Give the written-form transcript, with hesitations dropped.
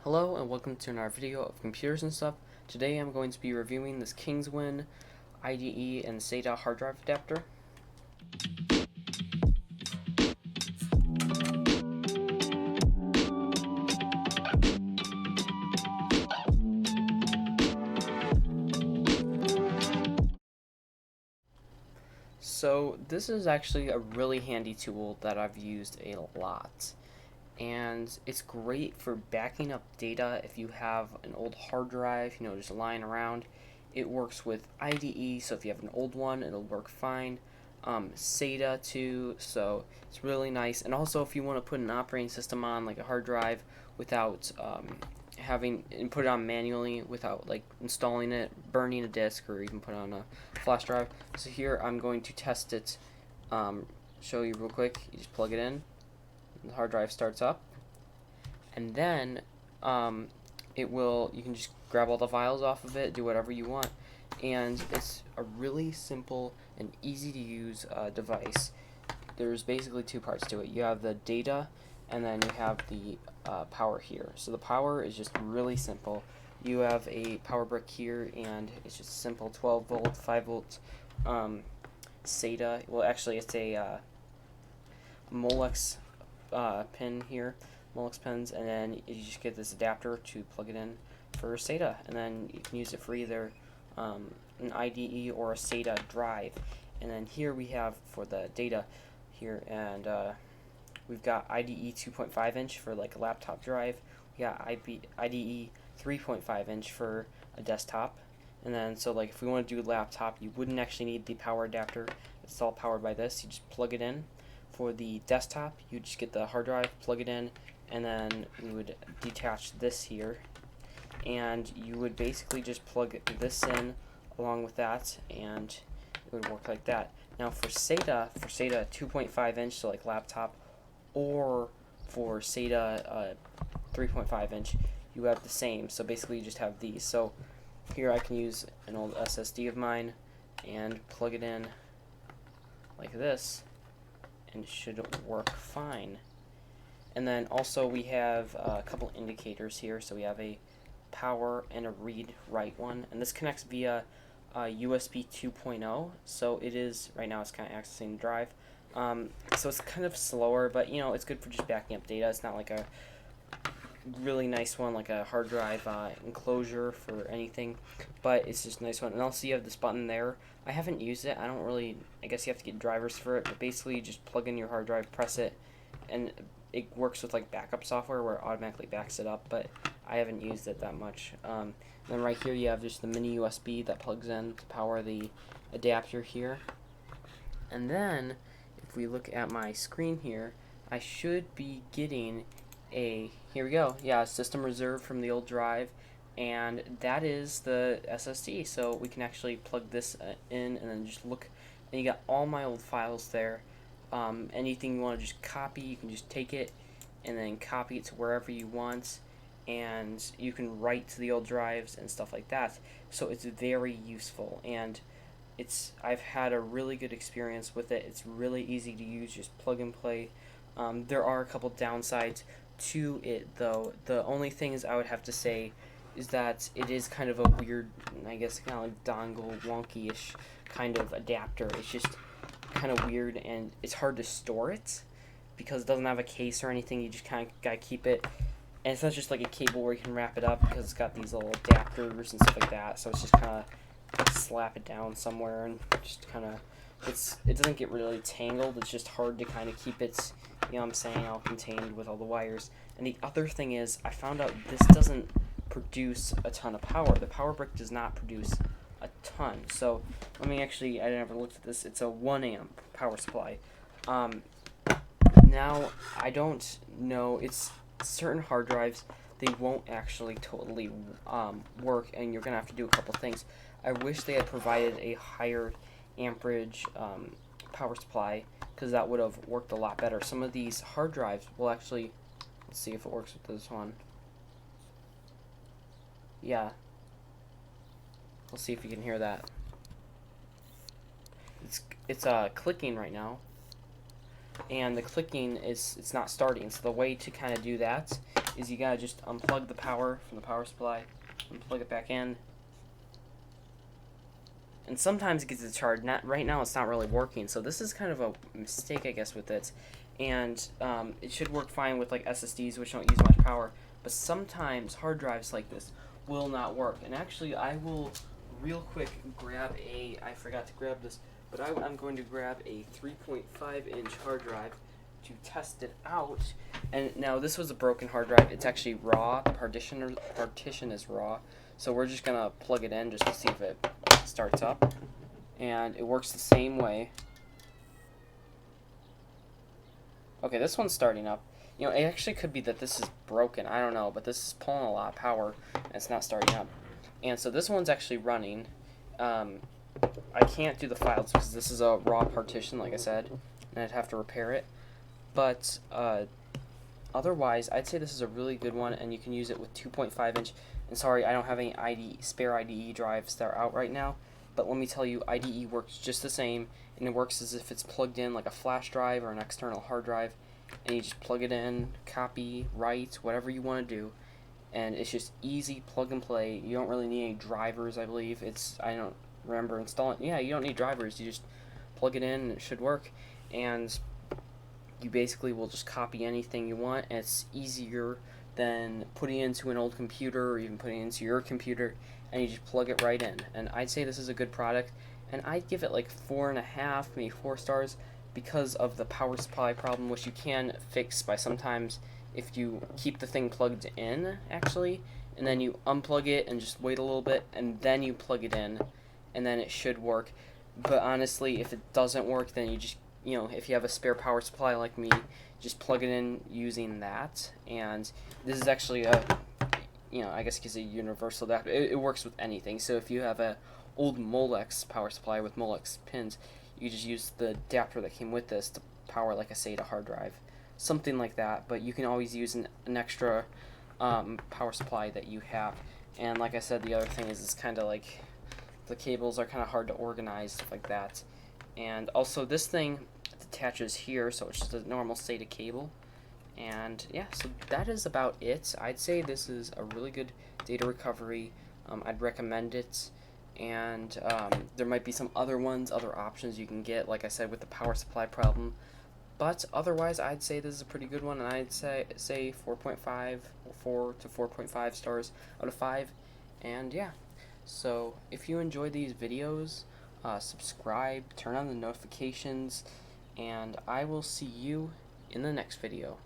Hello and welcome to another video of computers and stuff. Today I'm going to be reviewing this Kingwin IDE and SATA hard drive adapter. So this is actually a really handy tool that I've used a lot. And it's great for backing up data if you have an old hard drive, just lying around. It works with IDE, so if you have an old one, it'll work fine. SATA too, so it's really nice. And also, if you want to put an operating system on, like a hard drive, without having and put it on manually without like installing it, burning a disk, or even put it on a flash drive. So here I'm going to test it. Show you real quick. You just plug it in. The hard drive starts up, and then you can just grab all the files off of it, do whatever you want, and it's a really simple and easy to use device. There's basically two parts to it. You have the data, and then you have the power here. So the power is just really simple. You have a power brick here, and it's just simple 12 volt, 5 volt SATA. Well, actually, it's a Molex pin here, Molex pins, and then you just get this adapter to plug it in for SATA, and then you can use it for either an IDE or a SATA drive. And then here we have for the data here, and we've got IDE 2.5 inch for like a laptop drive. We got IDE 3.5 inch for a desktop. And then so like if we want to do a laptop, you wouldn't actually need the power adapter. It's all powered by this. You just plug it in. For the desktop, you just get the hard drive, plug it in, and then we would detach this here, and you would basically just plug this in along with that, and it would work like that. Now for SATA 2.5 inch, so like laptop, or for SATA 3.5 inch, you have the same. So basically you just have these. So here I can use an old SSD of mine and plug it in like this, and it should work fine. And then also we have a couple indicators here. So we have a power and a read-write one, and this connects via USB 2.0. So it is right now it's kind of accessing the drive. So it's kind of slower, but it's good for just backing up data. It's not like a really nice one like a hard drive enclosure for anything, but it's just a nice one. And also you have this button there. I haven't used it. I guess you have to get drivers for it, but basically you just plug in your hard drive, press it, and it works with like backup software where it automatically backs it up, but I haven't used it that much. And then right here you have just the mini USB that plugs in to power the adapter here. And then if we look at my screen here, I should be getting here we go, system reserve from the old drive, and that is the SSD. So we can actually plug this in and then just look, and you got all my old files there. Anything you want to just copy, you can just take it and then copy it to wherever you want, and you can write to the old drives and stuff like that. So it's very useful, and I've had a really good experience with it. It's really easy to use, just plug and play. There are a couple downsides to it, though. The only things I would have to say is that it is kind of a weird, I guess, kind of like dongle, wonky-ish kind of adapter. It's just kind of weird, and it's hard to store it because it doesn't have a case or anything. You just kind of gotta keep it, and it's not just like a cable where you can wrap it up, because it's got these little adapters and stuff like that. So it's just kind of slap it down somewhere, and just kind of it doesn't get really tangled. It's just hard to kind of keep it, all contained with all the wires. And the other thing is, I found out this doesn't produce a ton of power. The power brick does not produce a ton. So I never looked at this. It's a 1 amp power supply. Now I don't know. It's certain hard drives, they won't actually totally work, and you're gonna have to do a couple things. I wish they had provided a higher amperage power supply, because that would have worked a lot better. Some of these hard drives will actually, let's see if it works with this one. Yeah, let's see if you can hear that. It's clicking right now, and the clicking it's not starting. So the way to kind of do that is you gotta just unplug the power from the power supply, and plug it back in. And sometimes it gets a charge. Right now, it's not really working. So this is kind of a mistake, I guess, with it. And it should work fine with like SSDs, which don't use much power. But sometimes hard drives like this will not work. And actually, I will real quick grab I forgot to grab this, but I'm going to grab a 3.5-inch hard drive to test it out. And now this was a broken hard drive. It's actually raw. The partition is raw. So we're just gonna plug it in just to see if it starts up, and it works the same way. Okay, this one's starting up. You know, it actually could be that this is broken. I don't know, but this is pulling a lot of power, and it's not starting up. And so this one's actually running. I can't do the files because this is a raw partition, like I said, and I'd have to repair it. But otherwise, I'd say this is a really good one, and you can use it with 2.5-inch. And sorry, I don't have any spare IDE drives that are out right now, but let me tell you, IDE works just the same, and it works as if it's plugged in like a flash drive or an external hard drive, and you just plug it in, copy, write, whatever you want to do, and it's just easy plug and play. You don't really need any drivers, I believe. I don't remember installing. Yeah, you don't need drivers. You just plug it in, and it should work, and you basically will just copy anything you want, and it's easier than putting it into an old computer or even putting it into your computer, and you just plug it right in. And I'd say this is a good product, and I'd give it like 4.5, maybe 4 stars, because of the power supply problem, which you can fix by sometimes if you keep the thing plugged in, actually, and then you unplug it and just wait a little bit, and then you plug it in, and then it should work. But honestly, if it doesn't work, then you just, if you have a spare power supply like me, just plug it in using that. And this is actually I guess it's a universal adapter. It works with anything. So if you have a old Molex power supply with Molex pins, you just use the adapter that came with this to power like a SATA hard drive, something like that. But you can always use an extra power supply that you have. And like I said, the other thing is it's kind of like the cables are kind of hard to organize, stuff like that. And also this thing attaches here, so it's just a normal SATA cable. And yeah, so that is about it. I'd say this is a really good data recovery. I'd recommend it. And there might be some other options you can get, like I said, with the power supply problem. But otherwise, I'd say this is a pretty good one, and I'd say 4.5 or 4 to 4.5 stars out of 5. And yeah, so if you enjoy these videos, subscribe, turn on the notifications, and I will see you in the next video.